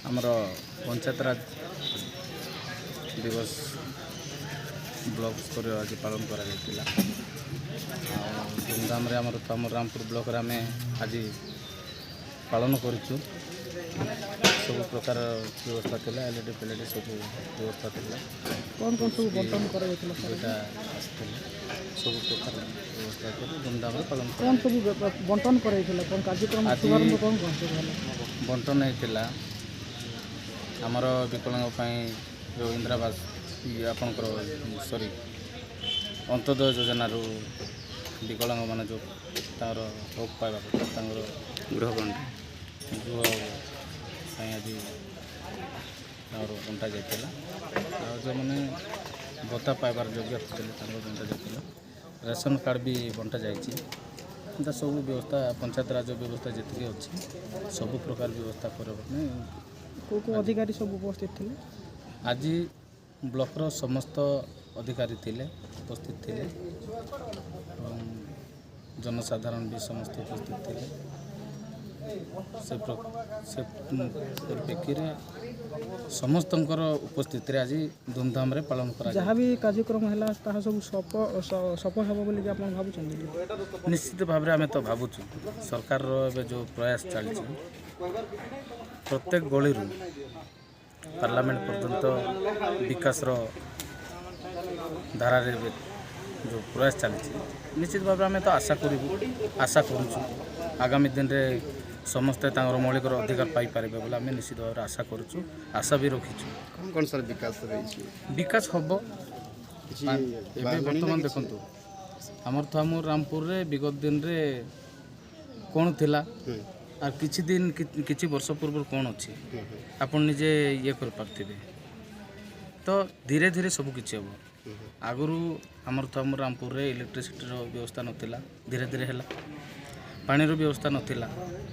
आमर पंचायत राज दिवस ब्लॉक स्तर आज पालन करा धूमधाम आम रामपुर ब्लॉक आम आज पालन करूँ सब प्रकार व्यवस्था थी एलईडी फेलईडी सब व्यवस्था थी कौन कौन सब बंटन कर सब प्रकार व्यवस्था कर धूमधाम पालन कौन सब बंटन कर कौन कार्यक्रम शुभारंभ कौन कौन बंटन होता आमर विकलांग जो इंदिरावास आपणकर सॉरी अंत्योदय योजन विकलांग मान जो तार हक पाइबा कथा गृह आज बंटा जाता जो मैंने भत्ता पाइबार योग्य थे बंटा जाता रेशन कार्ड भी बंटा जा सब व्यवस्था पंचायत राज व्यवस्था जी अच्छी सब प्रकार व्यवस्था करने को अधिकारी सब उपस्थित थे आज ब्लॉकर समस्त अधिकारी थे उपस्थित थे जनसाधारण भी समस्त उपस्थित थे से परिप्रेक्षी समस्त उपस्थित आज धूमधाम रे पालन करा जहाँ भी कार्यक्रम है सब सफल हम बोली आप भावुं निश्चित भाव में आम तो भावुँ सरकार जो प्रयास चली प्रत्येक गली पार्लियामेंट पर्यंत विकास धारा जो प्रयास चली निश्चित भाव में तो आशा करूँ आगामी दिन में समस्ते मौलिक अधिकार पाइपर बोले आम निश्चित भाव आशा करूँ आशा भी रखीचु कौन सर विकास हम बर्तमान देखु आमर तो आम रामपुर रे विगत दिन रे कौन थिला और किछि दिन किछि वर्ष पूर्व कौन अच्छी आपन निजे ये कर पार्थे तो धीरे धीरे सब किछि हम आगु आमर तो आम रामपुर रे इलेक्ट्रिसिटी व्यवस्था नथिला धीरे धीरे है पानी व्यवस्था नथिला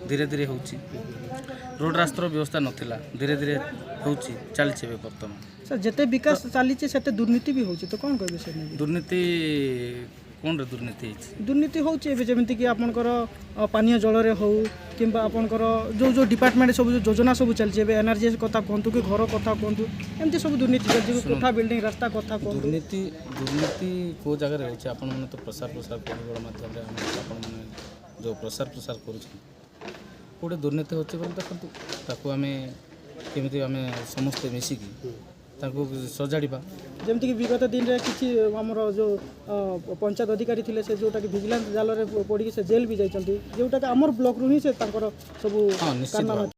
धीरे धीरे होची रोड रास्तार व्यवस्था नथिला धीरे धीरे होची चलछि बर्तमान सर जिते विकास चली दुर्नीति भी होची तो कौन कहबे सर दुर्नीति कौन रे दुर्नीति होची जमीती कि आपनकर पानीय जल रे हो किंबा आपनकर जो जो डिपार्टमेंट सब जो योजना सब चलछि एनर्जी कथा कहतु कि घर कथा कहतु एमती सब दुर्नीति चलछि कोठा बिल्डिंग रास्ता कथा कहतु दुर्नीति को जगह रे होछि आपन माने तो प्रसार बड़ माध्यम रे आपन माने जो प्रसार कर गोटे दुर्नीति होचे बोले देखो ताकू आम केमी आम समस्ते मिसिकी सजाड़ा जमती कि विगत दिन में किसी आमर जो पंचायत अधिकारी थे से जोटा कि विजिलेंस जाल पड़ी से जेल भी जाती जोटा कि आमर ब्लॉक रू ही से सब